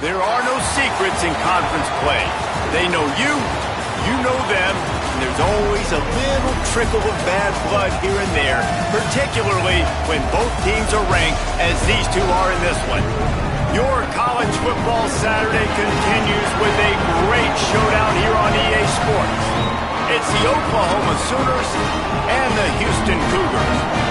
There are no secrets in conference play. They know you, you know them, and there's always a little trickle of bad blood here and there, particularly when both teams are ranked, as these two are in this one. Your college football Saturday continues with a great showdown here on EA Sports. It's the Oklahoma Sooners and the Houston Cougars.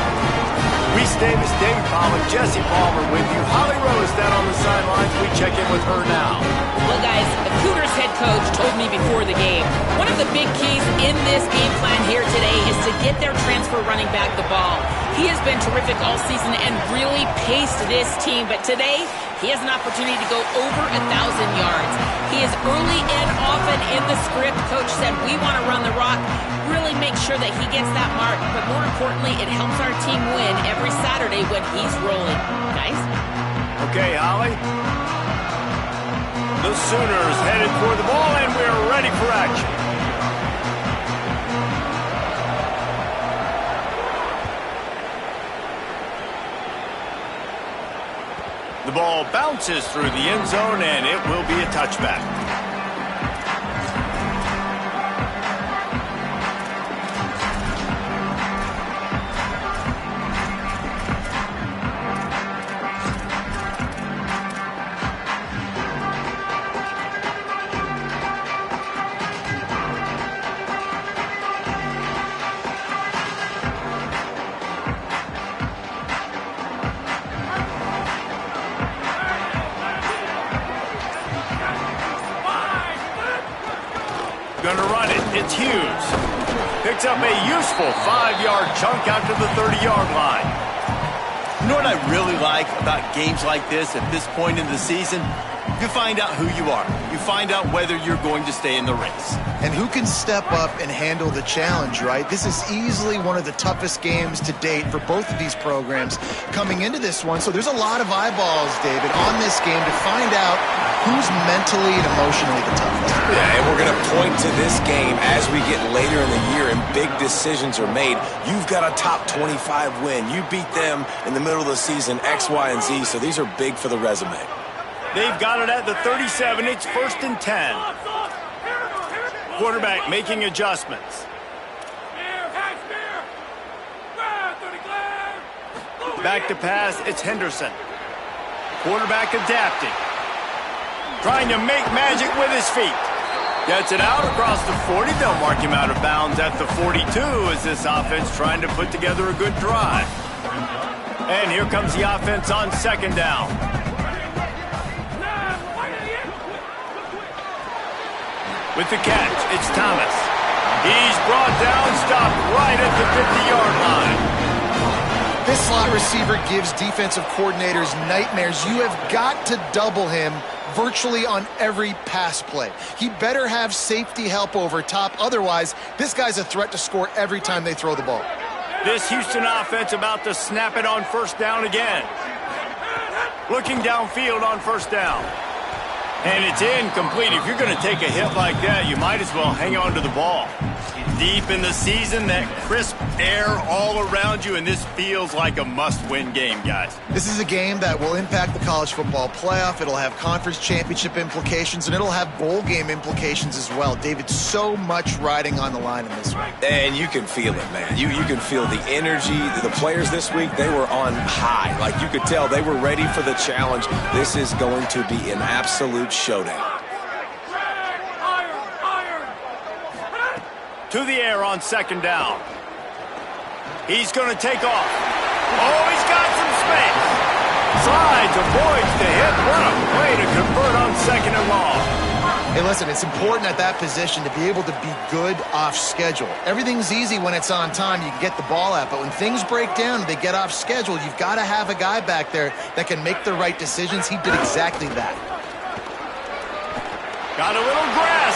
Reese Davis, David Pollack, Jesse Palmer with you. Holly Rose down on the sidelines. We check in with her now. Well, guys, the Cougars head coach told me before the game, one of the big keys in this game plan here today is to get their transfer running back the ball. He has been terrific all season and really paced this team, but today he has an opportunity to go over 1,000 yards. He is early and often in the script. Coach said, we want to run the rock, really make sure that he gets that mark, but more importantly, it helps our team win every Saturday when he's rolling. Guys? Okay, Holly. The Sooners headed for the ball, and we're ready for action. The ball bounces through the end zone, and it will be a touchback. Gonna run it. It's Hughes. Picks up a useful 5-yard chunk out to the 30-yard line. You know what I really like about games like this at this point in the season? You find out who you are. You find out whether you're going to stay in the race. And who can step up and handle the challenge, right? This is easily one of the toughest games to date for both of these programs coming into this one. So there's a lot of eyeballs, David, on this game to find out who's mentally and emotionally the toughest. Yeah, and we're going to point to this game as we get later in the year and big decisions are made. You've got a top 25 win. You beat them in the middle of the season, X, Y, and Z, so these are big for the resume. They've got it at the 37. It's 1st and 10. Quarterback making adjustments. Back to pass, it's Henderson. Quarterback adapting. Trying to make magic with his feet. Gets it out across the 40. They'll mark him out of bounds at the 42 as this offense trying to put together a good drive. And here comes the offense on 2nd down. With the catch, it's Thomas. He's brought down, stopped right at the 50-yard line. This slot receiver gives defensive coordinators nightmares. You have got to double him virtually on every pass play. He better have safety help over top. Otherwise, this guy's a threat to score every time they throw the ball. This Houston offense about to snap it on 1st down again. Looking downfield on 1st down. And it's incomplete. If you're going to take a hit like that, you might as well hang on to the ball. Deep in the season, that crisp air all around you, and this feels like a must-win game, guys. This is a game that will impact the college football playoff. It'll have conference championship implications, and it'll have bowl game implications as well. David, so much riding on the line in this one. And you can feel it, man. You can feel the energy. The players this week, they were on high. Like you could tell, they were ready for the challenge. This is going to be an absolute showdown. To the air on 2nd down. He's going to take off. Oh, he's got some space. Slides, avoids the hit. What a play to convert on 2nd and long. Hey, listen, it's important at that position to be able to be good off schedule. Everything's easy when it's on time. You can get the ball out. But when things break down and they get off schedule, you've got to have a guy back there that can make the right decisions. He did exactly that. Got a little grass.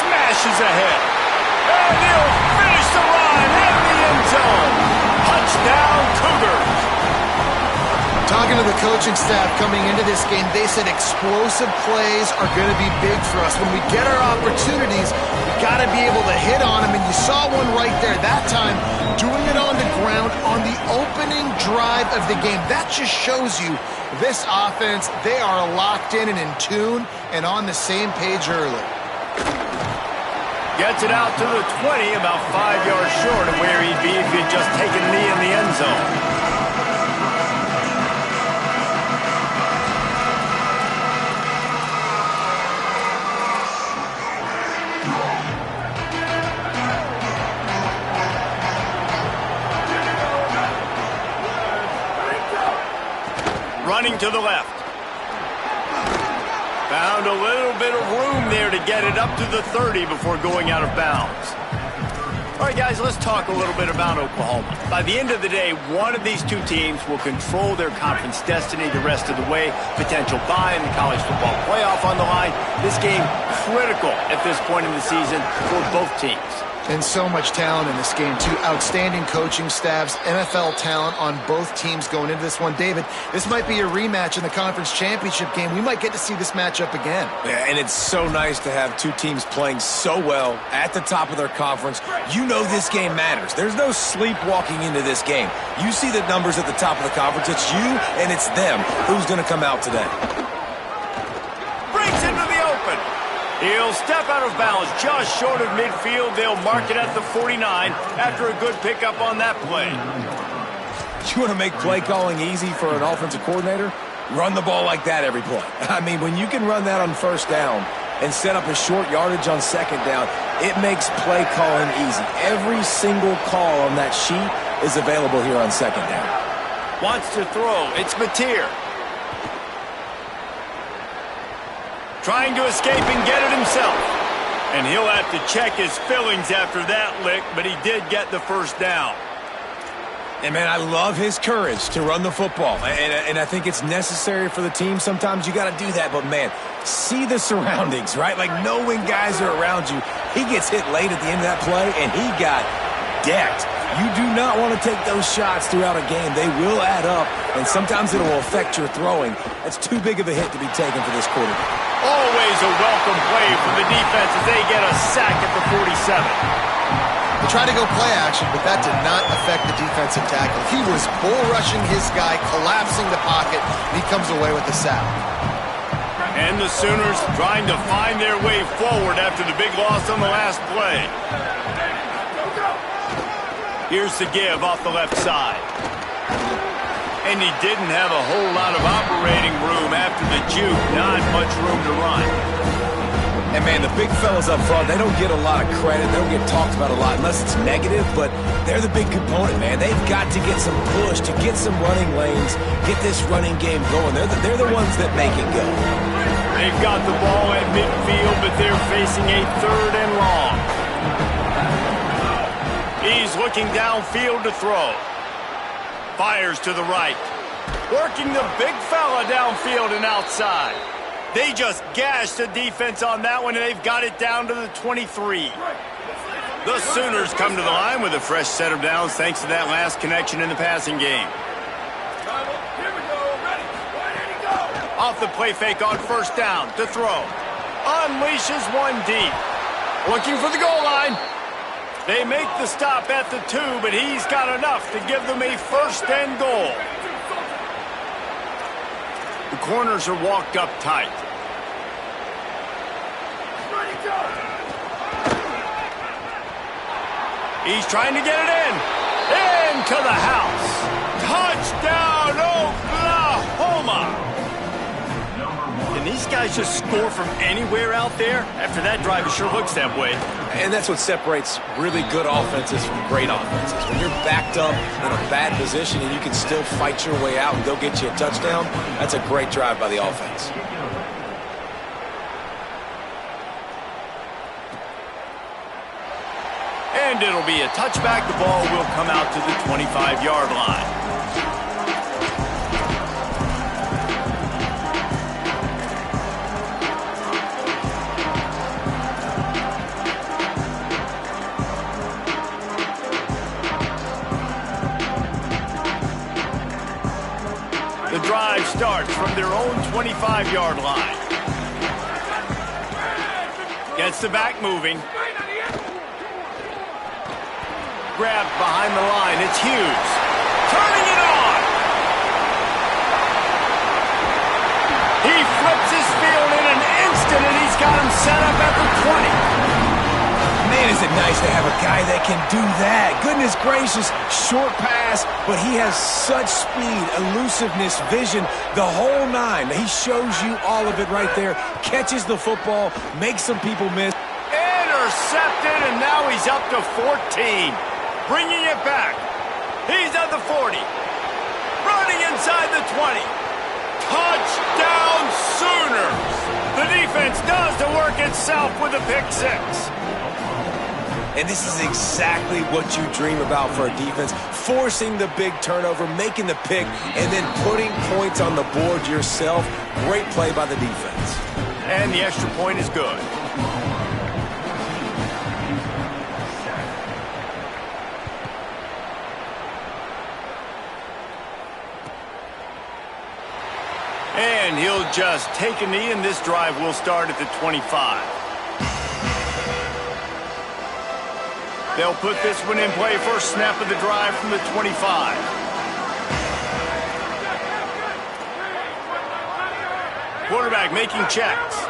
Smashes ahead. And he'll finish the run in the end zone. Touchdown, Cougars. Talking to the coaching staff coming into this game, they said explosive plays are going to be big for us. When we get our opportunities, we got to be able to hit on him, and you saw one right there. That time, doing it on the ground on the opening drive of the game. That just shows you this offense, they are locked in and in tune and on the same page early. Gets it out to the 20, about 5 yards short of where he'd be if he'd just taken a knee in the end zone. Running to the left. Found a little bit of room there to get it up to the 30 before going out of bounds. All right, guys, let's talk a little bit about Oklahoma. By the end of the day, one of these two teams will control their conference destiny the rest of the way. Potential bye in the college football playoff on the line. This game critical at this point in the season for both teams. And so much talent in this game, too. Outstanding coaching staffs, NFL talent on both teams going into this one. David, this might be a rematch in the conference championship game. We might get to see this matchup again. Yeah, and it's so nice to have two teams playing so well at the top of their conference. You know this game matters. There's no sleepwalking into this game. You see the numbers at the top of the conference. It's you and it's them. Who's going to come out today? Breaks into the open. He'll step out of bounds just short of midfield. They'll mark it at the 49 after a good pickup on that play. You want to make play calling easy for an offensive coordinator? Run the ball like that every play. I mean, when you can run that on first down and set up a short yardage on second down, it makes play calling easy. Every single call on that sheet is available here on second down. Wants to throw. It's Mateer. Trying to escape and get it himself. And he'll have to check his fillings after that lick, but he did get the first down. And, man, I love his courage to run the football. And I think it's necessary for the team. Sometimes you got to do that. But, man, see the surroundings, right? Like, know when guys are around you. He gets hit late at the end of that play, and he got decked. You do not want to take those shots throughout a game. They will add up, and sometimes it will affect your throwing. That's too big of a hit to be taken for this quarterback. Always a welcome play for the defense as they get a sack at the 47. They tried to go play action, but that did not affect the defensive tackle. He was bull rushing his guy, collapsing the pocket, and he comes away with the sack. And the Sooners trying to find their way forward after the big loss on the last play. Here's the give off the left side. And he didn't have a whole lot of operating room after the juke. Not much room to run. And, man, the big fellas up front, they don't get a lot of credit. They don't get talked about a lot unless it's negative, but they're the big component, man. They've got to get some push, to get some running lanes, get this running game going. They're the ones that make it go. They've got the ball at midfield, but they're facing a 3rd and long. He's looking downfield to throw. Fires to the right. Working the big fella downfield and outside. They just gashed the defense on that one, and they've got it down to the 23. The Sooners come to the line with a fresh set of downs thanks to that last connection in the passing game. Off the play fake on first down to throw. Unleashes one deep. Looking for the goal line. They make the stop at the 2, but he's got enough to give them a 1st and goal. The corners are walked up tight. He's trying to get it in. Into the house. Touchdown, Oklahoma. Can these guys just score from anywhere out there? After that drive, it sure looks that way. And that's what separates really good offenses from great offenses. When you're backed up in a bad position and you can still fight your way out and go get you a touchdown, that's a great drive by the offense. And it'll be a touchback. The ball will come out to the 25-yard line. The drive starts from their own 25-yard line. Gets the back moving. grab behind the line. It's Hughes. Turning it on. He flips his field in an instant, and he's got him set up at the 20. Man, is it nice to have a guy that can do that. Goodness gracious, short pass, but he has such speed, elusiveness, vision, the whole nine. He shows you all of it right there. Catches the football, makes some people miss. Intercepted, and now he's up to 14. Bringing it back. He's at the 40. Running inside the 20. Touchdown Sooners! The defense does the work itself with a pick six. And this is exactly what you dream about for a defense. Forcing the big turnover, making the pick, and then putting points on the board yourself. Great play by the defense. And the extra point is good. And he'll just take a knee, and this drive will start at the 25. They'll put this one in play. First snap of the drive from the 25. Quarterback making checks.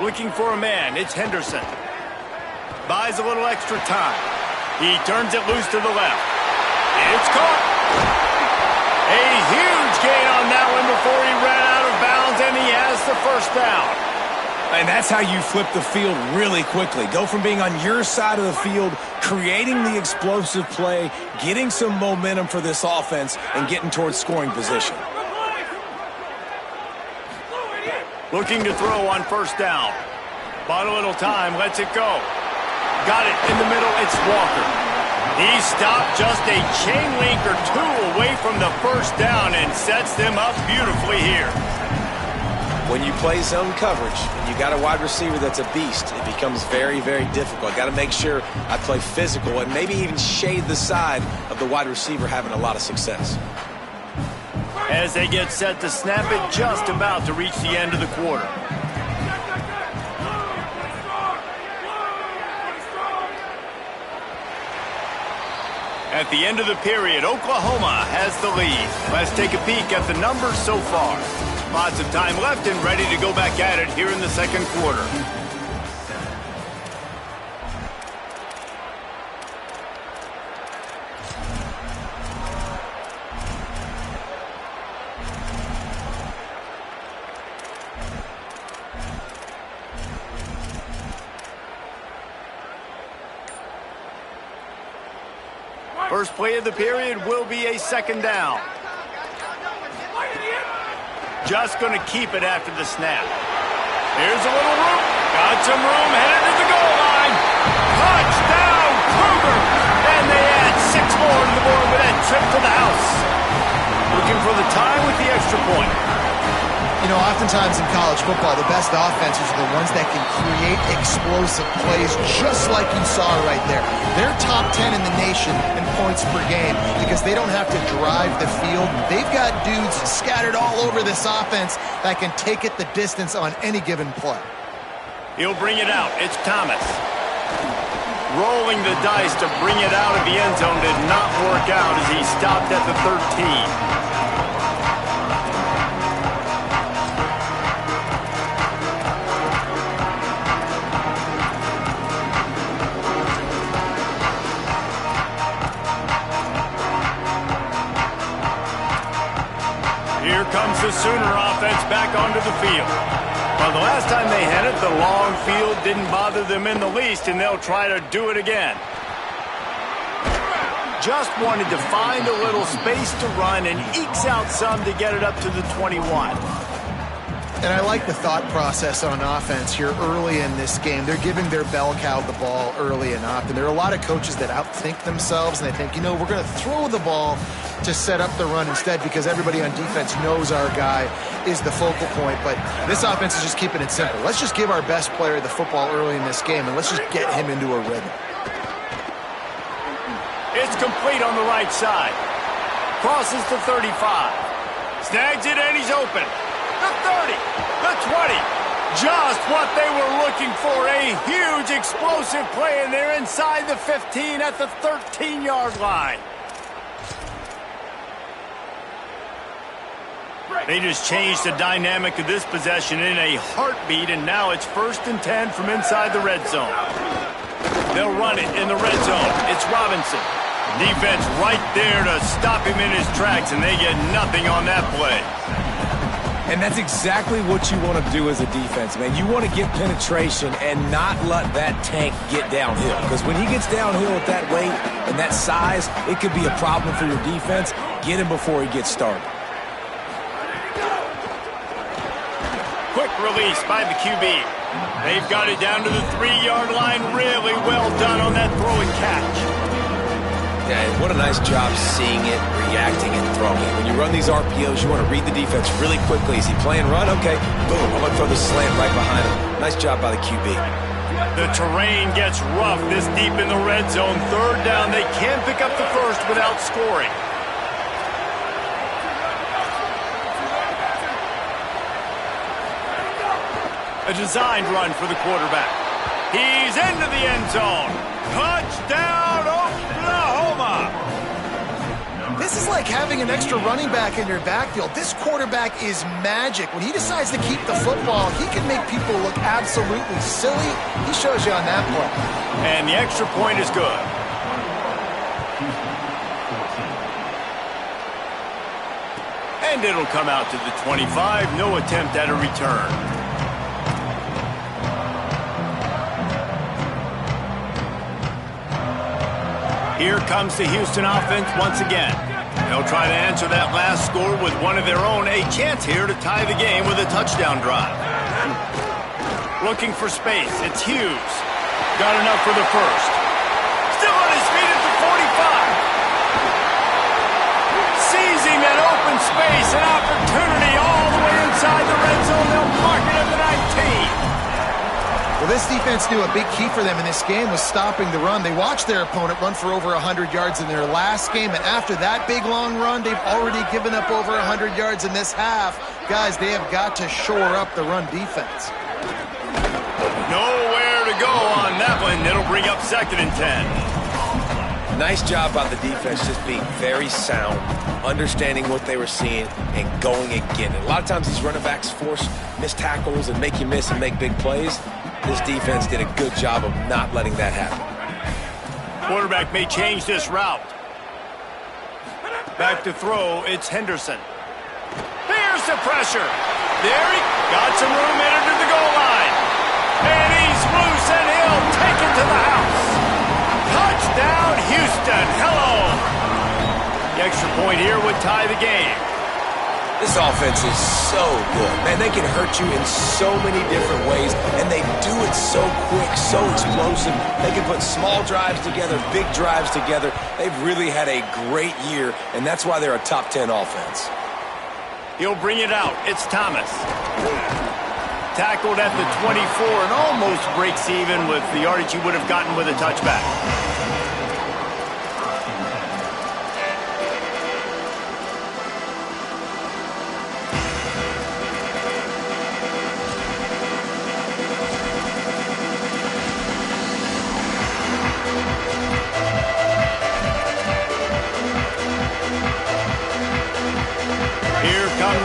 Looking for a man. It's Henderson. Buys a little extra time. He turns it loose to the left. It's caught. A huge gain on that one before he ran out of bounds, and he has the first down. And that's how you flip the field really quickly. Go from being on your side of the field, creating the explosive play, getting some momentum for this offense, and getting towards scoring position. Looking to throw on first down. Bought a little time, lets it go. Got it in the middle, it's Walker. He stopped just a chain link or two away from the first down and sets them up beautifully here. When you play zone coverage and you got a wide receiver that's a beast, it becomes very, very difficult. Got to make sure I play physical and maybe even shade the side of the wide receiver having a lot of success. As they get set to snap it, just about to reach the end of the quarter. At the end of the period, Oklahoma has the lead. Let's take a peek at the numbers so far. Lots of time left and ready to go back at it here in the second quarter. First play of the period will be a second down. Just going to keep it after the snap. Here's a little room. Got some room, headed to the goal line. Touchdown, Cougars! And they add 6 more to the board with that trip to the house. Looking for the tie with the extra point. You know, oftentimes in college football, the best offenses are the ones that can create explosive plays, just like you saw right there. They're top 10 in the nation in points per game because they don't have to drive the field. They've got dudes scattered all over this offense that can take it the distance on any given play. He'll bring it out. It's Thomas. Rolling the dice to bring it out of the end zone did not work out as he stopped at the 13. Here comes the Sooner offense back onto the field. Well, the last time they had it, the long field didn't bother them in the least, and they'll try to do it again. Just wanted to find a little space to run and ekes out some to get it up to the 21. And I like the thought process on offense here early in this game. They're giving their bell cow the ball early and often. There are a lot of coaches that outthink themselves, and they think, you know, we're going to throw the ball to set up the run instead because everybody on defense knows our guy is the focal point. But this offense is just keeping it simple. Let's just give our best player the football early in this game, and let's just get him into a rhythm. It's complete on the right side. Crosses the 35. Snags it, and he's open. The 30, the 20. Just what they were looking for. A huge explosive play, and they're inside the 15 at the 13-yard line. They just changed the dynamic of this possession in a heartbeat, and now it's 1st and 10 from inside the red zone. They'll run it in the red zone. It's Robinson. Defense right there to stop him in his tracks, and they get nothing on that play. And that's exactly what you want to do as a defense, man. You want to get penetration and not let that tank get downhill. Because when he gets downhill at that weight and that size, it could be a problem for your defense. Get him before he gets started. Quick release by the QB. They've got it down to the 3-yard line. Really well done on that throw and catch. Yeah, what a nice job seeing it, reacting, and throwing. When you run these RPOs, you want to read the defense really quickly. Is he playing run? Okay, boom, I'm going to throw the slant right behind him. Nice job by the QB. The terrain gets rough this deep in the red zone. 3rd down, they can pick up the first without scoring. A designed run for the quarterback. He's into the end zone. Touchdown, Oklahoma! This is like having an extra running back in your backfield. This quarterback is magic. When he decides to keep the football, he can make people look absolutely silly. He shows you on that play. And the extra point is good. And it'll come out to the 25. No attempt at a return. Here comes the Houston offense once again. They'll try to answer that last score with one of their own. A chance here to tie the game with a touchdown drive. Looking for space. It's Hughes. Got enough for the first. Still on his feet at the 45. Seizing that open space. An opportunity all the way inside the red zone. They'll mark it at the 19. Well, this defense knew a big key for them in this game was stopping the run. They watched their opponent run for over 100 yards in their last game, and after that big, long run, they've already given up over 100 yards in this half. Guys, they have got to shore up the run defense. Nowhere to go on that one. It'll bring up 2nd and 10. Nice job by the defense just being very sound, understanding what they were seeing, and going and getting it. A lot of times these running backs force missed tackles and make you miss and make big plays. This defense did a good job of not letting that happen. Quarterback may change this route. Back to throw, it's Henderson. Here's the pressure. There he got some room entered to the goal line. And he's loose, and he'll take it to the house. Touchdown, Houston. Hello. The extra point here would tie the game. This offense is so good. Man, they can hurt you in so many different ways, and they do it so quick, so explosive. They can put small drives together, big drives together. They've really had a great year, and that's why they're a top 10 offense. He'll bring it out. It's Thomas. Tackled at the 24 and almost breaks even with the yardage he would have gotten with a touchback.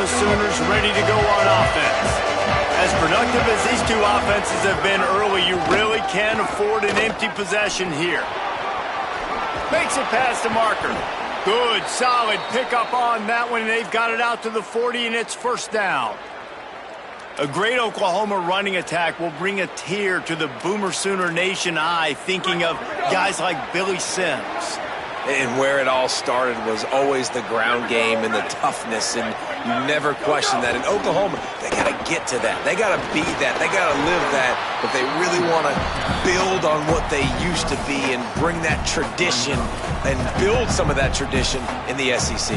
Sooners ready to go on offense. As productive as these two offenses have been early, you really can't afford an empty possession here. Makes it past the marker. Good, solid pickup on that one, and they've got it out to the 40, and it's 1st down. A great Oklahoma running attack will bring a tear to the Boomer Sooner Nation eye, thinking of guys like Billy Sims. And where it all started was always the ground game and the toughness, and you never question that. In Oklahoma, they got to get to that. They got to be that. They got to live that. But they really want to build on what they used to be and bring that tradition and build some of that tradition in the SEC.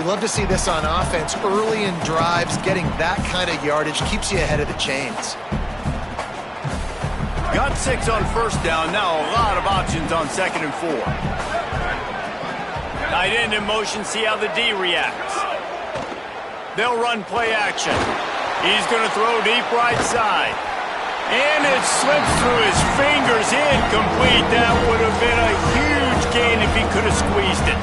You love to see this on offense. Early in drives, getting that kind of yardage keeps you ahead of the chains. Got 6 on 1st down. Now a lot of options on 2nd and 4. Tight end in motion, see how the D reacts. They'll run play action. He's going to throw deep right side. And it slips through his fingers, incomplete. That would have been a huge gain if he could have squeezed it.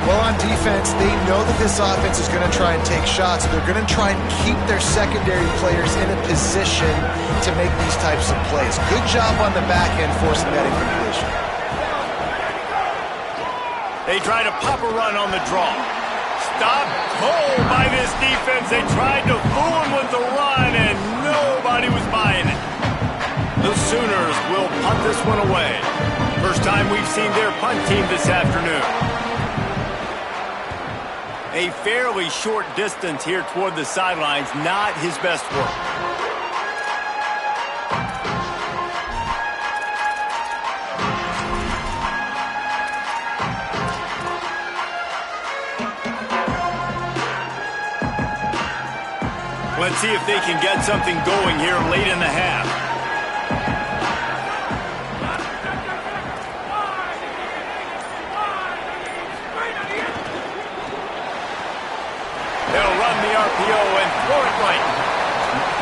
Well, on defense, they know that this offense is going to try and take shots. They're going to try and keep their secondary players in a position to make these types of plays. Good job on the back end forcing that incompletion. They try to pop a run on the draw. Stopped cold by this defense. They tried to fool him with the run, and nobody was buying it. The Sooners will punt this one away. First time we've seen their punt team this afternoon. A fairly short distance here toward the sidelines, not his best work. Let's see if they can get something going here late in the half. They'll run the RPO and throw it right.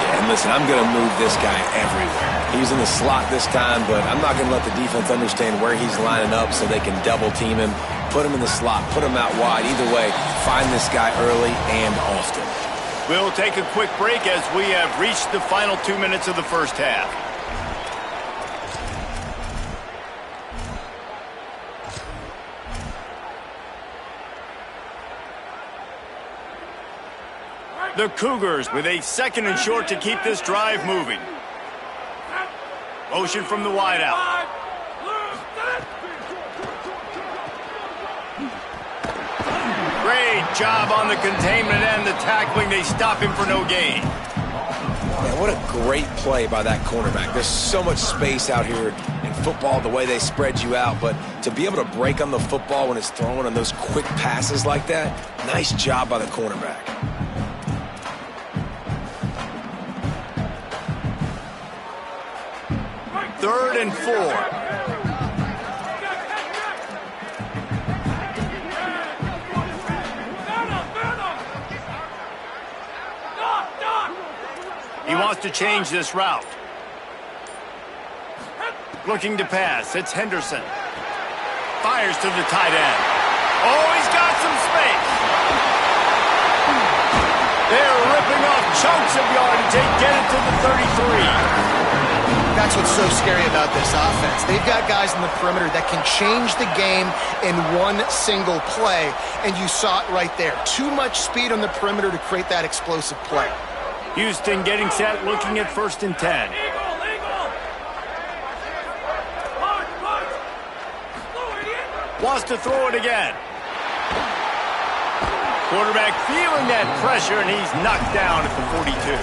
Yeah, and listen, I'm going to move this guy everywhere. He's in the slot this time, but I'm not going to let the defense understand where he's lining up so they can double team him, put him in the slot, put him out wide. Either way, find this guy early and often. We'll take a quick break as we have reached the final 2 minutes of the first half. The Cougars with a 2nd and short to keep this drive moving. Motion from the wideout. Great job on the containment and the tackling. They stop him for no gain. Man, what a great play by that cornerback. There's so much space out here in football, the way they spread you out, but to be able to break on the football when it's thrown on those quick passes like that, nice job by the cornerback. Third and 4. He wants to change this route. Looking to pass. It's Henderson. Fires to the tight end. Oh, he's got some space. They're ripping off chunks of yardage. They get it to the 33. That's what's so scary about this offense. They've got guys in the perimeter that can change the game in one single play, and you saw it right there. Too much speed on the perimeter to create that explosive play. Houston getting set, looking at 1st and 10. Wants to throw it again. Quarterback feeling that pressure, and he's knocked down at the 42.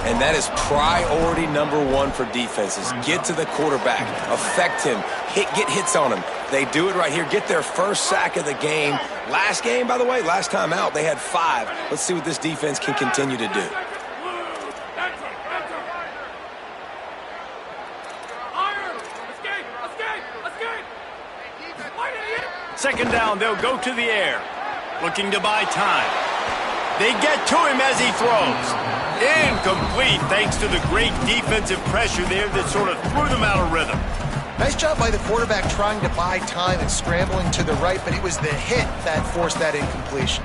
And that is priority number 1 for defenses. Get to the quarterback, affect him, get hits on him. They do it right here, get their first sack of the game. Last game, by the way, last time out, they had 5. Let's see what this defense can continue to do. Second down, they'll go to the air, looking to buy time. They get to him as he throws. Incomplete, thanks to the great defensive pressure there that sort of threw them out of rhythm. Nice job by the quarterback trying to buy time and scrambling to the right, but it was the hit that forced that incompletion.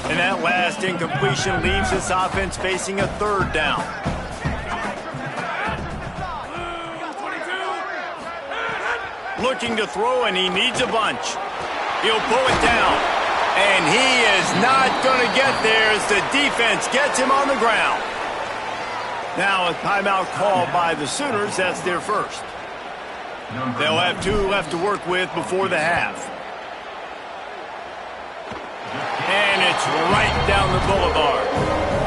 And that last incompletion leaves this offense facing a 3rd down. Looking to throw, and he needs a bunch. He'll pull it down. And he is not going to get there as the defense gets him on the ground. Now a timeout called by the Sooners. That's their first. They'll have 2 left to work with before the half. And it's right down the boulevard.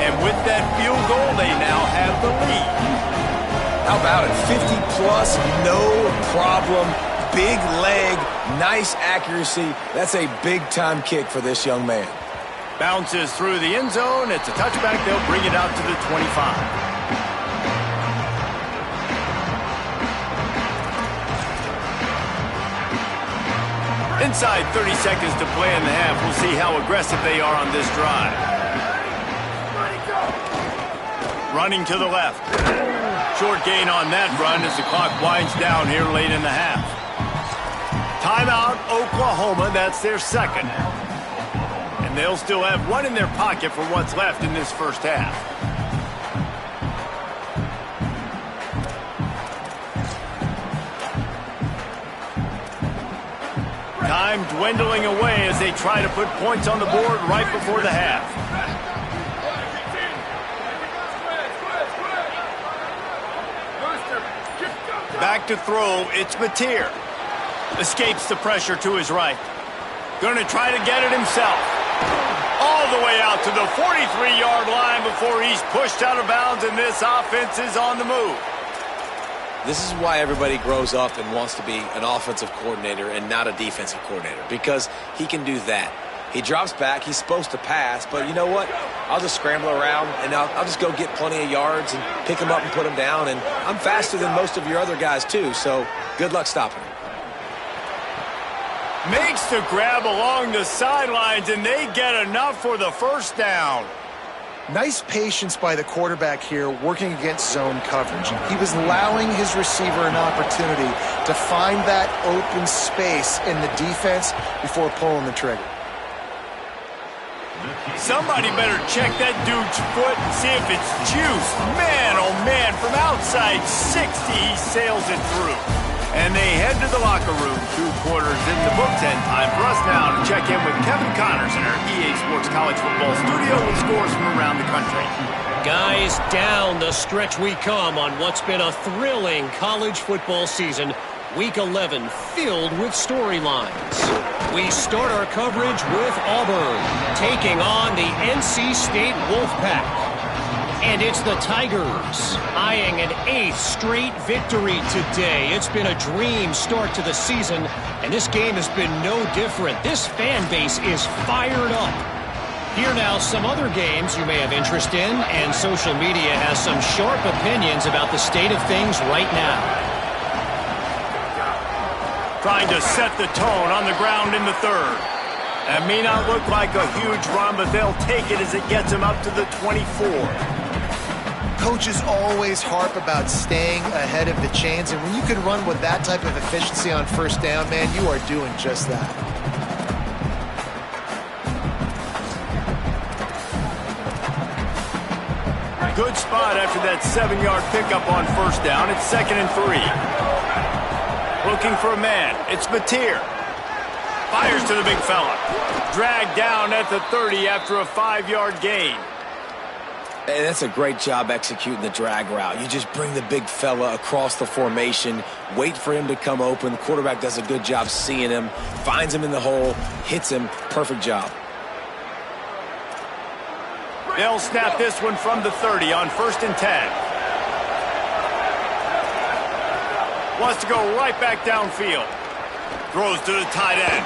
And with that field goal, they now have the lead. How about it? 50-plus, no problem. Big leg, nice accuracy. That's a big-time kick for this young man. Bounces through the end zone. It's a touchback. They'll bring it out to the 25. Inside 30 seconds to play in the half. We'll see how aggressive they are on this drive. Running to the left. Short gain on that run as the clock winds down here late in the half. Timeout, Oklahoma. That's their second. And they'll still have one in their pocket for what's left in this first half. Time dwindling away as they try to put points on the board right before the half. Back to throw, it's Mateer. Escapes the pressure to his right. Going to try to get it himself. All the way out to the 43-yard line before he's pushed out of bounds, and this offense is on the move. This is why everybody grows up and wants to be an offensive coordinator and not a defensive coordinator, because he can do that. He drops back, he's supposed to pass, but you know what? I'll just scramble around, and I'll just go get plenty of yards and pick him up and put him down, and I'm faster than most of your other guys too, so good luck stopping him. Makes the grab along the sidelines, and they get enough for the first down. Nice patience by the quarterback here working against zone coverage. He was allowing his receiver an opportunity to find that open space in the defense before pulling the trigger. Somebody better check that dude's foot and see if it's juice. Man, oh man, from outside 60, he sails it through. And they head to the locker room. 2 quarters in the books, and time for us now to check in with Kevin Connors in our EA Sports College Football studio with scores from around the country. Guys, down the stretch we come on what's been a thrilling college football season. Week 11 filled with storylines. We start our coverage with Auburn taking on the NC State Wolfpack. And it's the Tigers eyeing an 8th straight victory today. It's been a dream start to the season, and this game has been no different. This fan base is fired up. Here now some other games you may have interest in, and social media has some sharp opinions about the state of things right now. Trying to set the tone on the ground in the third. That may not look like a huge run, but they'll take it as it gets them up to the 24. Coaches always harp about staying ahead of the chains, and when you can run with that type of efficiency on first down, man, you are doing just that. Good spot after that 7-yard pickup on first down. It's 2nd and 3. Looking for a man. It's Mateer. Fires to the big fella. Dragged down at the 30 after a 5-yard gain. And that's a great job executing the drag route. You just bring the big fella across the formation, wait for him to come open. The quarterback does a good job seeing him, finds him in the hole, hits him. Perfect job. They'll snap this one from the 30 on 1st and 10. Wants to go right back downfield. Throws to the tight end.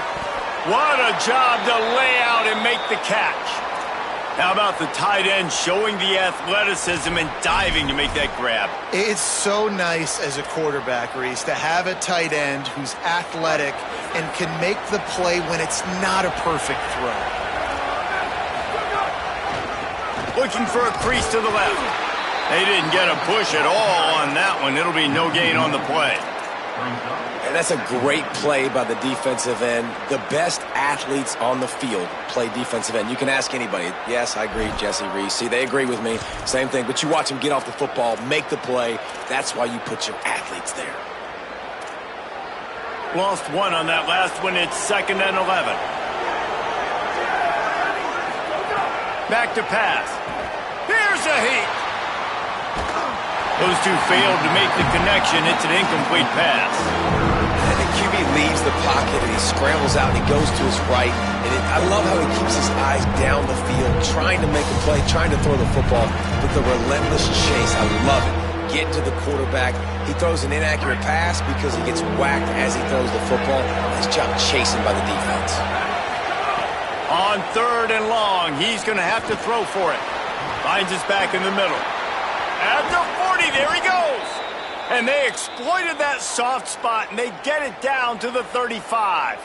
What a job to lay out and make the catch. How about the tight end showing the athleticism and diving to make that grab? It's so nice as a quarterback, Reese, to have a tight end who's athletic and can make the play when it's not a perfect throw. Looking for a crease to the left. They didn't get a push at all on that one. It'll be no gain on the play. And that's a great play by the defensive end. The best athletes on the field play defensive end. You can ask anybody. Yes, I agree, Jesse Reese. See, they agree with me. Same thing. But you watch them get off the football, make the play. That's why you put your athletes there. Lost one on that last one. It's 2nd and 11. Back to pass. Here's a heat. Those two failed to make the connection. It's an incomplete pass. And the QB leaves the pocket and he scrambles out and he goes to his right. And I love how he keeps his eyes down the field, trying to make a play, trying to throw the football with the relentless chase. I love it. Get to the quarterback. He throws an inaccurate pass because he gets whacked as he throws the football. Nice job chasing by the defense. On 3rd and long, he's going to have to throw for it. Finds us back in the middle. At the 40, there he goes. And they exploited that soft spot, and they get it down to the 35.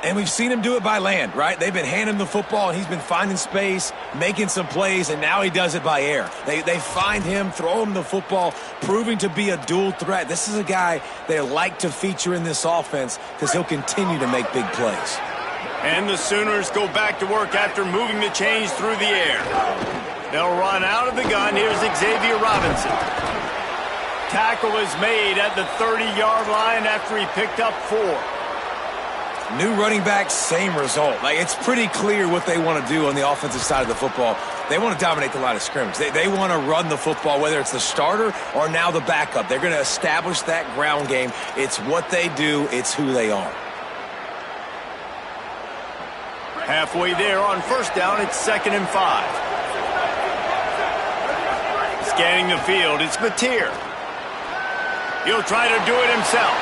And we've seen him do it by land, right? They've been handing him the football, and he's been finding space, making some plays, and now he does it by air. They find him, throw him the football, proving to be a dual threat. This is a guy they like to feature in this offense because he'll continue to make big plays. And the Sooners go back to work after moving the chains through the air. They'll run out of the gun. Here's Xavier Robinson. Tackle is made at the 30-yard line after he picked up 4. New running back, same result. Like, it's pretty clear what they want to do on the offensive side of the football. They want to dominate the line of scrimmage. They want to run the football, whether it's the starter or now the backup. They're going to establish that ground game. It's what they do. It's who they are. Halfway there on first down, it's 2nd and 5. Scanning the field, it's Mateer. He'll try to do it himself.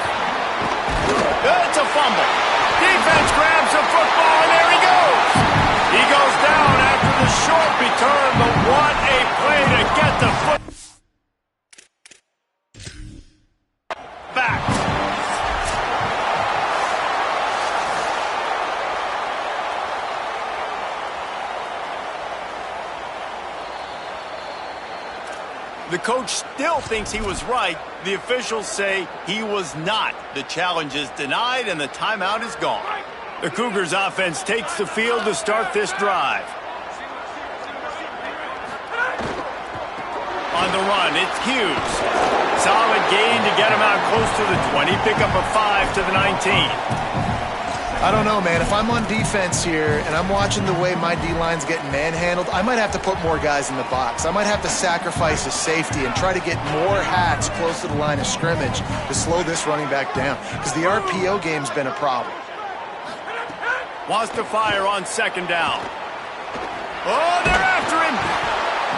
It's a fumble. Defense grabs the football, and there he goes. He goes down after the short return, but what a play to get the foot back. The coach still thinks he was right. The officials say he was not. The challenge is denied, and the timeout is gone. The Cougars offense takes the field to start this drive. On the run, it's Hughes. Solid gain to get him out close to the 20. Pick up a 5 to the 19. I don't know, man. If I'm on defense here and I'm watching the way my D-line's getting manhandled, I might have to put more guys in the box. I might have to sacrifice a safety and try to get more hats close to the line of scrimmage to slow this running back down, because the RPO game's been a problem. Wants to fire on 2nd down. Oh, they're after him.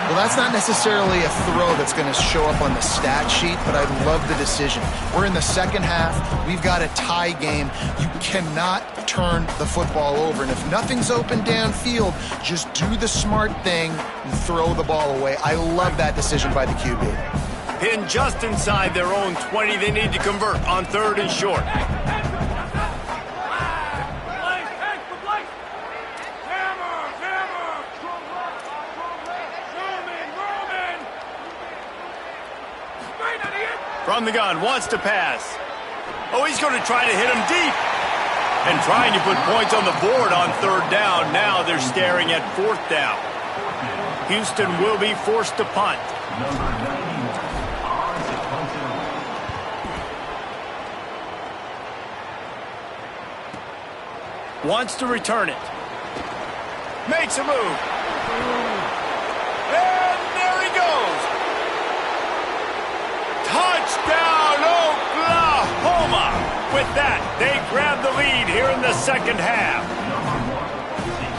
Well, that's not necessarily a throw that's going to show up on the stat sheet, but I love the decision. We're in the second half. We've got a tie game. You cannot turn the football over. And if nothing's open downfield, just do the smart thing and throw the ball away. I love that decision by the QB. Pinned just inside their own 20. They need to convert on 3rd and short. From the gun, wants to pass. Oh, he's going to try to hit him deep. And trying to put points on the board on 3rd down. Now they're staring at 4th down. Houston will be forced to punt. Wants to return it. Makes a move. And there he goes. Touchdown, Oklahoma! With that, they grab the lead here in the second half.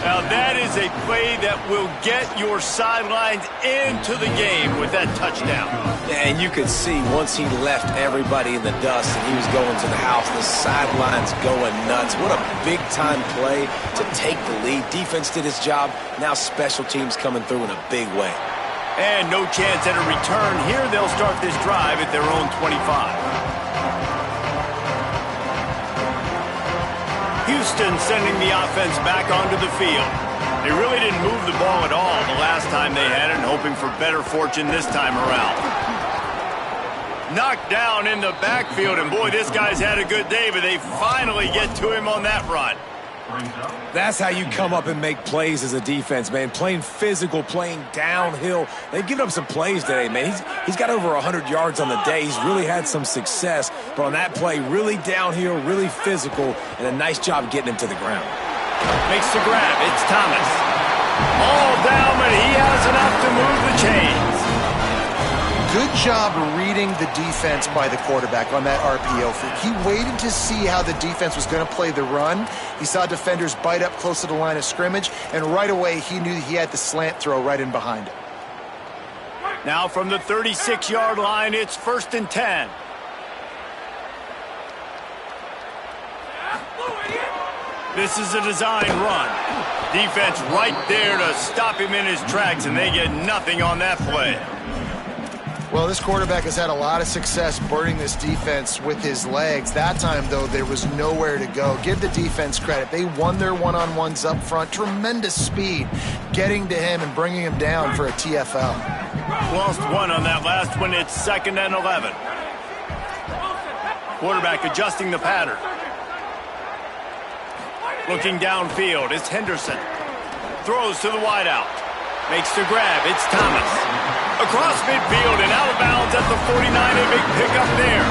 Now that is a play that will get your sidelines into the game with that touchdown. And you could see once he left everybody in the dust and he was going to the house, the sidelines going nuts. What a big-time play to take the lead. Defense did its job. Now special teams coming through in a big way. And no chance at a return. Here they'll start this drive at their own 25. Houston sending the offense back onto the field. They really didn't move the ball at all the last time they had it, and hoping for better fortune this time around. Knocked down in the backfield, and boy, this guy's had a good day, but they finally get to him on that run. That's how you come up and make plays as a defense, man. Playing physical, playing downhill. They've given up some plays today, man. He's got over 100 yards on the day. He's really had some success. But on that play, really downhill, really physical, and a nice job getting him to the ground. Makes the grab. It's Thomas. All down, but he has enough to move the chains. Good job reading the defense by the quarterback on that RPO fake. He waited to see how the defense was going to play the run. He saw defenders bite up close to the line of scrimmage, and right away he knew he had the slant throw right in behind him. Now from the 36-yard line, it's 1st and 10. This is a design run. Defense right there to stop him in his tracks, and they get nothing on that play. Well, this quarterback has had a lot of success burning this defense with his legs. That time, though, there was nowhere to go. Give the defense credit. They won their one-on-ones up front. Tremendous speed getting to him and bringing him down for a TFL. Lost one on that last one. It's 2nd and 11. Quarterback adjusting the pattern. Looking downfield, it's Henderson. Throws to the wideout. Makes the grab. It's Thomas. Across midfield and out of bounds at the 49. A big pickup there.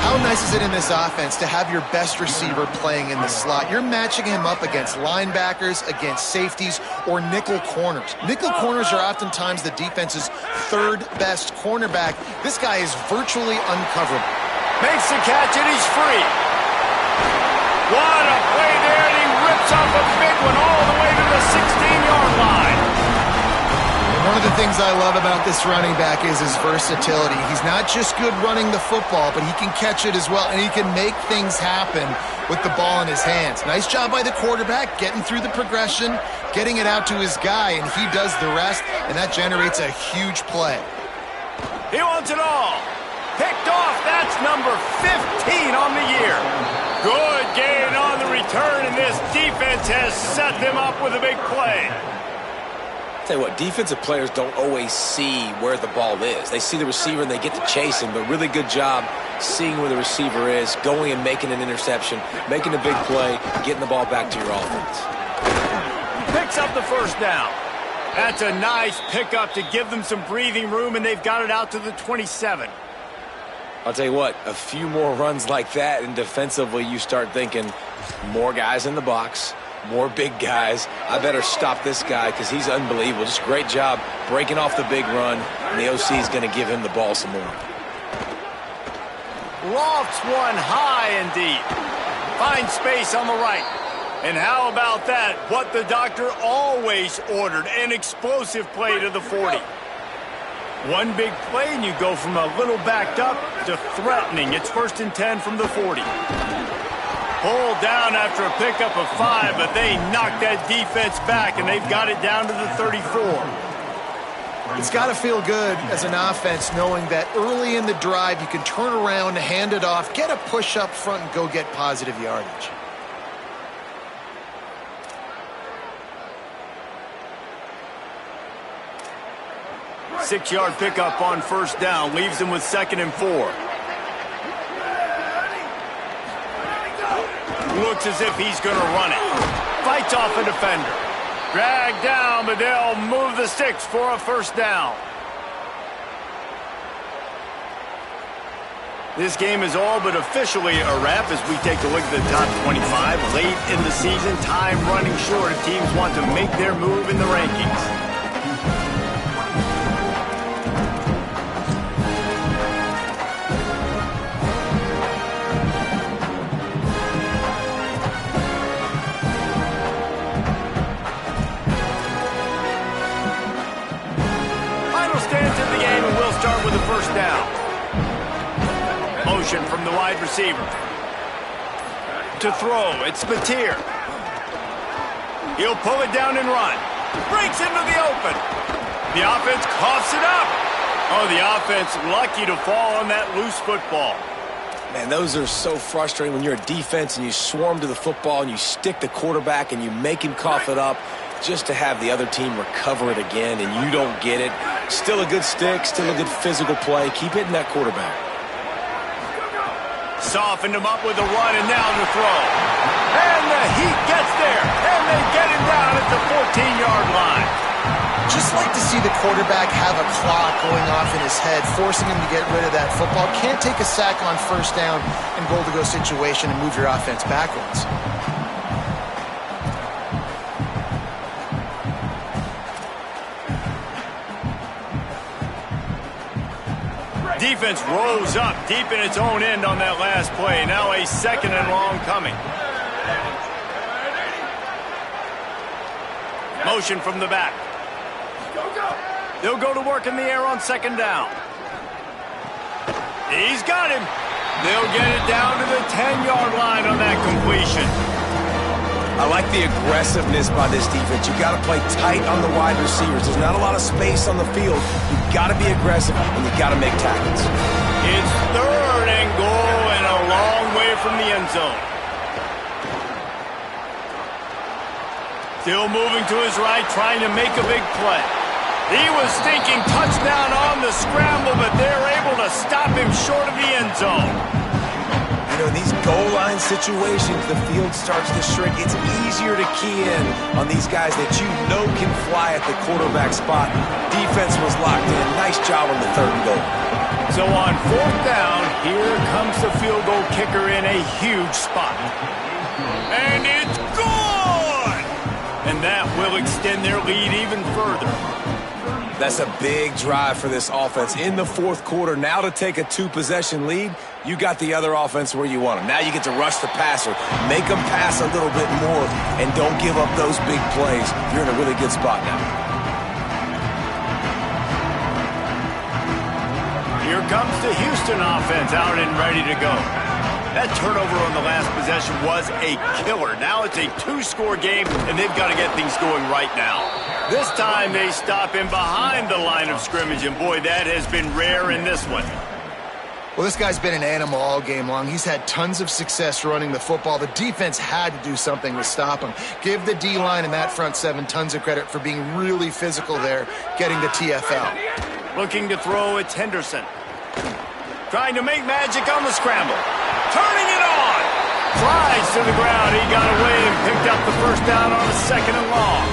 How nice is it in this offense to have your best receiver playing in the slot? You're matching him up against linebackers, against safeties, or nickel corners. Nickel corners are oftentimes the defense's third best cornerback. This guy is virtually uncoverable. Makes the catch and he's free. What a play there, and he rips off a big one all the way to the 16-yard line. And one of the things I love about this running back is his versatility. He's not just good running the football, but he can catch it as well, and he can make things happen with the ball in his hands. Nice job by the quarterback, getting through the progression, getting it out to his guy, and he does the rest, and that generates a huge play. He wants it all. Picked off. That's number 15 on the year. Good gain on the return, and this defense has set them up with a big play. Tell you what, defensive players don't always see where the ball is. They see the receiver and they get to chase him, but really good job seeing where the receiver is, going and making an interception, making a big play, getting the ball back to your offense. Picks up the first down. That's a nice pickup to give them some breathing room, and they've got it out to the 27. I'll tell you what, a few more runs like that, and defensively you start thinking more guys in the box, more big guys. I better stop this guy because he's unbelievable. Just great job breaking off the big run, and the OC is going to give him the ball some more. Lofts one high and deep. Finds space on the right. And how about that? What the doctor always ordered, an explosive play to the 40. One big play, and you go from a little backed up to threatening. It's 1st and 10 from the 40. Pulled down after a pickup of 5, but they knocked that defense back, and they've got it down to the 34. It's got to feel good as an offense knowing that early in the drive you can turn around, hand it off, get a push up front, and go get positive yardage. Six-yard pickup on 1st down. Leaves them with 2nd and 4. Looks as if he's going to run it. Fights off a defender. Dragged down, but they'll move the sticks for a 1st down. This game is all but officially a wrap as we take a look at the top 25. Late in the season, time running short if teams want to make their move in the rankings. Start with the 1st down. Motion from the wide receiver. To throw, it's Mateer. He'll pull it down and run. Breaks into the open. The offense coughs it up. Oh, the offense lucky to fall on that loose football. Man, those are so frustrating when you're a defense and you swarm to the football and you stick the quarterback and you make him cough it up just to have the other team recover it again and you don't get it. Still a good stick, still a good physical play. Keep hitting that quarterback. Softened him up with a run and now the throw. And the heat gets there. And they get him down at the 14-yard line. Just like to see the quarterback have a clock going off in his head, forcing him to get rid of that football. Can't take a sack on 1st down and goal-to-go situation and move your offense backwards. Defense rose up deep in its own end on that last play. Now a 2nd and long coming. Motion from the back. They'll go to work in the air on 2nd down. He's got him. They'll get it down to the 10-yard line on that completion. I like the aggressiveness by this defense. You got to play tight on the wide receivers. There's not a lot of space on the field. You got to be aggressive, and you got to make tackles. It's 3rd and goal and a long way from the end zone. Still moving to his right, trying to make a big play. He was thinking touchdown on the scramble, but they're able to stop him short of the end zone. You know, in these goal line situations, the field starts to shrink. It's easier to key in on these guys that you know can fly at the quarterback spot. Defense was locked in. Nice job on the 3rd and goal. So on 4th down, here comes the field goal kicker in a huge spot. And it's good! And that will extend their lead even further. That's a big drive for this offense in the 4th quarter. Now to take a 2-possession lead, you got the other offense where you want them. Now you get to rush the passer, make them pass a little bit more, and don't give up those big plays. You're in a really good spot now. Here comes the Houston offense out and ready to go. That turnover on the last possession was a killer. Now it's a 2-score game, and they've got to get things going right now. This time they stop him behind the line of scrimmage, and boy, that has been rare in this one. Well, this guy's been an animal all game long. He's had tons of success running the football. The defense had to do something to stop him. Give the D-line and that front 7 tons of credit for being really physical there, getting the TFL. Looking to throw, it's Henderson. Trying to make magic on the scramble. Turning it on. Flies to the ground. He got away and picked up the 1st down on a 2nd and long.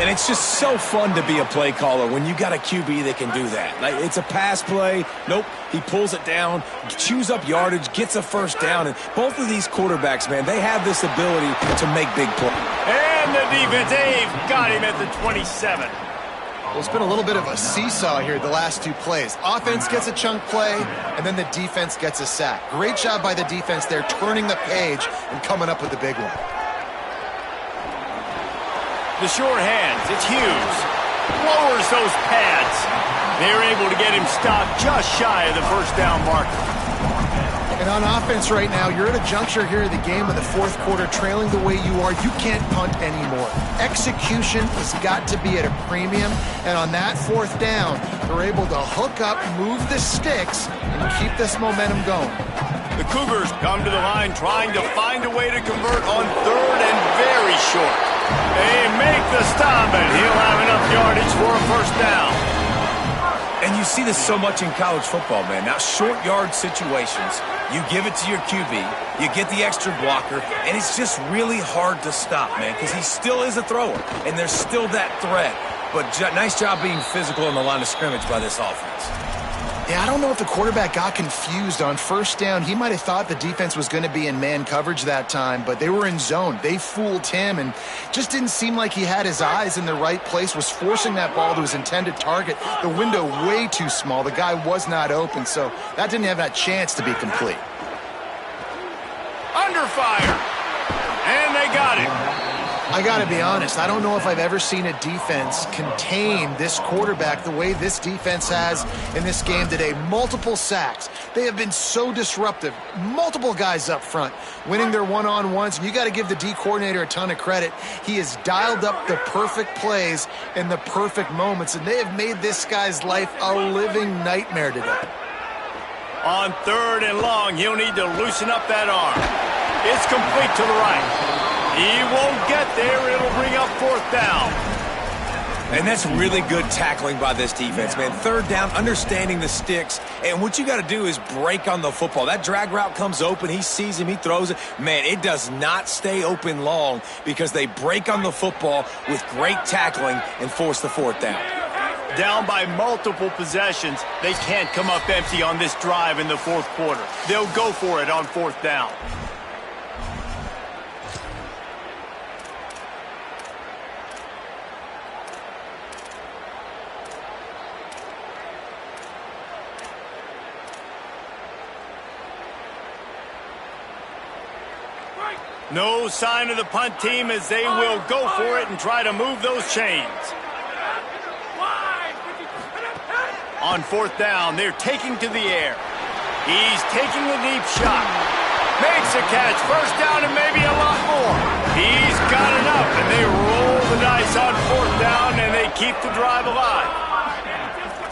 And it's just so fun to be a play caller when you got a QB that can do that. Like, it's a pass play. Nope, he pulls it down, chews up yardage, gets a 1st down. And both of these quarterbacks, man, they have this ability to make big plays. And the defense, they've got him at the 27. Well, it's been a little bit of a seesaw here the last 2 plays. Offense gets a chunk play, and then the defense gets a sack. Great job by the defense there, turning the page and coming up with the big one. The short hands, it's Hughes. Lowers those pads. They're able to get him stopped just shy of the 1st down marker. And on offense right now, you're at a juncture here of the game in the 4th quarter, trailing the way you are. You can't punt anymore. Execution has got to be at a premium. And on that 4th down, they're able to hook up, move the sticks, and keep this momentum going. The Cougars come to the line trying to find a way to convert on 3rd and very short. They make the stop, and he'll have enough yardage for a 1st down. And you see this so much in college football, man. Now, short yard situations, you give it to your QB, you get the extra blocker, and it's just really hard to stop, man, because he still is a thrower, and there's still that threat. But nice job being physical on the line of scrimmage by this offense. Yeah, I don't know if the quarterback got confused on 1st down. He might have thought the defense was going to be in man coverage that time, but they were in zone. They fooled him and just didn't seem like he had his eyes in the right place, was forcing that ball to his intended target. The window way too small. The guy was not open, so that didn't have that chance to be complete. Under fire. And they got him. I got to be honest, I don't know if I've ever seen a defense contain this quarterback the way this defense has in this game today. Multiple sacks. They have been so disruptive. Multiple guys up front winning their one-on-ones. And you got to give the D coordinator a ton of credit. He has dialed up the perfect plays in the perfect moments, and they have made this guy's life a living nightmare today. On 3rd and long, he'll need to loosen up that arm. It's complete to the right. He won't get there. It'll bring up 4th down. And that's really good tackling by this defense, man. 3rd down, understanding the sticks. And what you got to do is break on the football. That drag route comes open. He sees him. He throws it. Man, it does not stay open long because they break on the football with great tackling and force the 4th down. Down by multiple possessions, they can't come up empty on this drive in the 4th quarter. They'll go for it on 4th down. No sign of the punt team as they will go for it and try to move those chains. On 4th down, they're taking to the air. He's taking a deep shot. Makes makes a catch. First down and maybe a lot more. He's got enough, and they roll the dice on fourth down, and they keep the drive alive.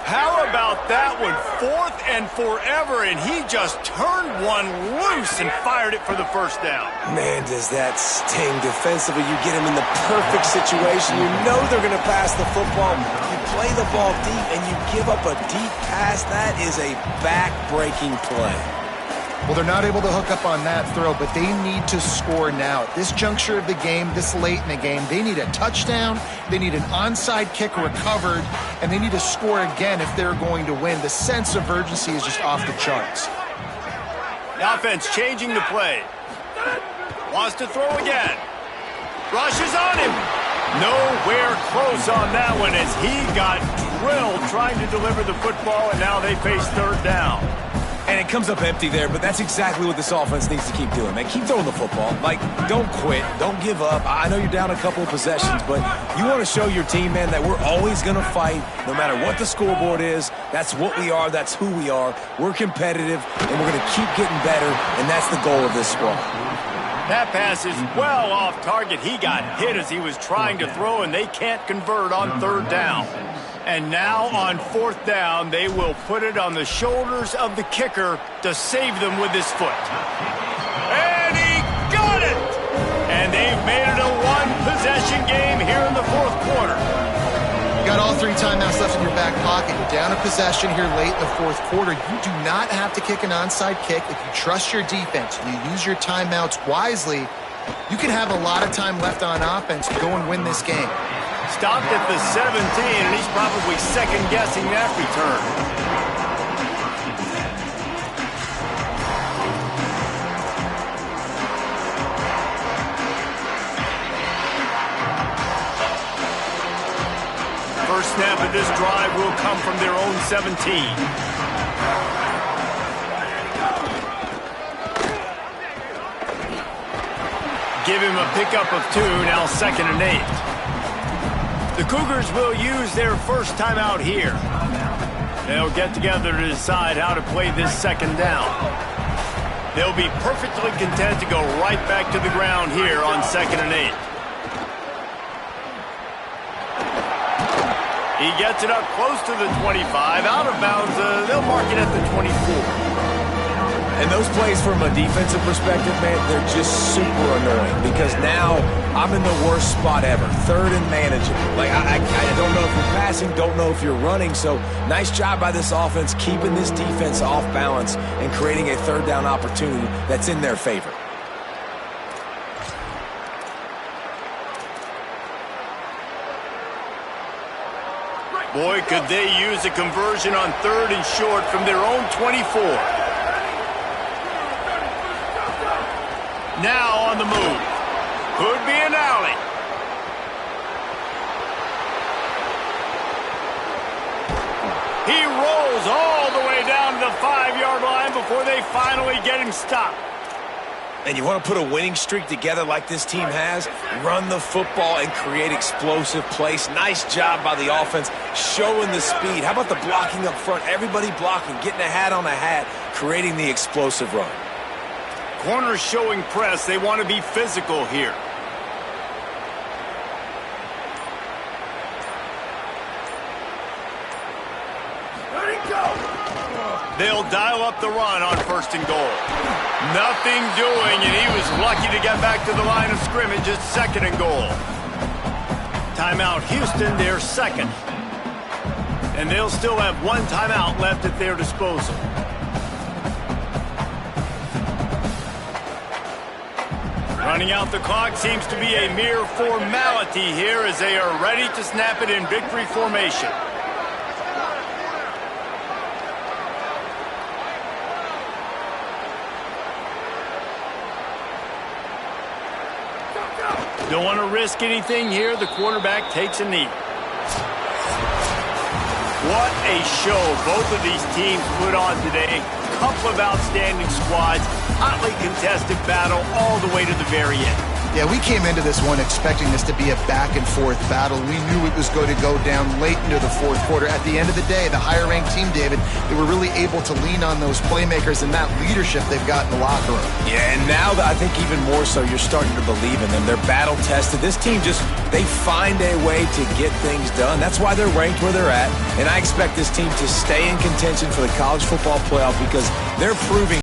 How about that one? Fourth and forever, and he just turned one loose and fired it for the first down. Man, does that sting defensively. You get him in the perfect situation. You know they're going to pass the football. You play the ball deep, and you give up a deep pass. That is a back-breaking play. Well, they're not able to hook up on that throw, but they need to score now. At this juncture of the game, this late in the game, they need a touchdown, they need an onside kick recovered, and they need to score again if they're going to win. The sense of urgency is just off the charts. The offense changing the play. Wants to throw again. Rushes on him. Nowhere close on that one as he got drilled trying to deliver the football, and now they face third down. And it comes up empty there, but that's exactly what this offense needs to keep doing, man. Keep throwing the football. Like, don't quit. Don't give up. I know you're down a couple of possessions, but you want to show your team, man, that we're always going to fight no matter what the scoreboard is. That's what we are. That's who we are. We're competitive, and we're going to keep getting better, and that's the goal of this squad. That pass is well off target. He got hit as he was trying to throw, and they can't convert on third down. And now on fourth down, they will put it on the shoulders of the kicker to save them with his foot. And he got it! And they've made it a one-possession game here in the fourth quarter. You got all three timeouts left in your back pocket. You're down a possession here late in the fourth quarter. You do not have to kick an onside kick if you trust your defense. You use your timeouts wisely. You can have a lot of time left on offense to go and win this game. Stopped at the 17, and he's probably second-guessing that return. First snap of this drive will come from their own 17. Give him a pickup of 2, now 2nd and 8. The Cougars will use their first timeout here. They'll get together to decide how to play this second down. They'll be perfectly content to go right back to the ground here on 2nd and 8. He gets it up close to the 25. Out of bounds, they'll mark it at the 24. And those plays from a defensive perspective, man, they're just super annoying because now I'm in the worst spot ever. Third and manageable. Like, I don't know if you're passing, don't know if you're running. So nice job by this offense keeping this defense off balance and creating a third down opportunity that's in their favor. Boy, could they use a conversion on 3rd and short from their own 24. Now on the move. Could be an alley. He rolls all the way down to the 5-yard line before they finally get him stopped. And you want to put a winning streak together like this team has, run the football and create explosive plays. Nice job by the offense, showing the speed. How about the blocking up front? Everybody blocking, getting a hat on a hat, creating the explosive run. Corners showing press. They want to be physical here. Let it go. They'll dial up the run on 1st and goal. Nothing doing, and he was lucky to get back to the line of scrimmage at 2nd and goal. Timeout Houston, their 2nd. And they'll still have 1 timeout left at their disposal. Running out the clock seems to be a mere formality here as they are ready to snap it in victory formation. Don't want to risk anything here. The quarterback takes a knee. What a show both of these teams put on today. Couple of outstanding squads. Hotly contested battle all the way to the very end. Yeah, we came into this one expecting this to be a back-and-forth battle. We knew it was going to go down late into the fourth quarter. At the end of the day, the higher-ranked team, David, they were really able to lean on those playmakers and that leadership they've got in the locker room. Yeah, and now I think even more so, you're starting to believe in them. They're battle-tested. This team they find a way to get things done. That's why they're ranked where they're at. And I expect this team to stay in contention for the college football playoff because they're proving